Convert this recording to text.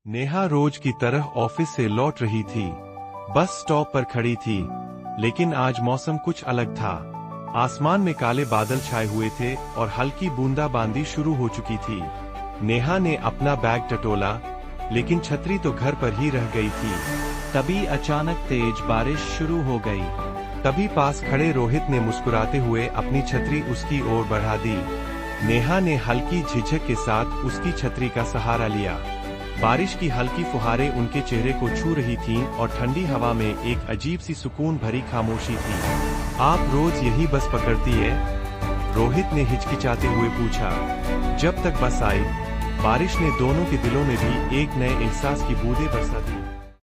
नेहा रोज की तरह ऑफिस से लौट रही थी। बस स्टॉप पर खड़ी थी, लेकिन आज मौसम कुछ अलग था। आसमान में काले बादल छाए हुए थे और हल्की बूंदाबांदी शुरू हो चुकी थी। नेहा ने अपना बैग टटोला, लेकिन छतरी तो घर पर ही रह गई थी। तभी अचानक तेज बारिश शुरू हो गई। तभी पास खड़े रोहित ने मुस्कुराते हुए अपनी छतरी उसकी ओर बढ़ा दी। नेहा ने हल्की झिझक के साथ उसकी छतरी का सहारा लिया। बारिश की हल्की फुहारें उनके चेहरे को छू रही थीं और ठंडी हवा में एक अजीब सी सुकून भरी खामोशी थी। आप रोज यही बस पकड़ती है? रोहित ने हिचकिचाते हुए पूछा। जब तक बस आई, बारिश ने दोनों के दिलों में भी एक नए एहसास की बूंदें बरसा दी।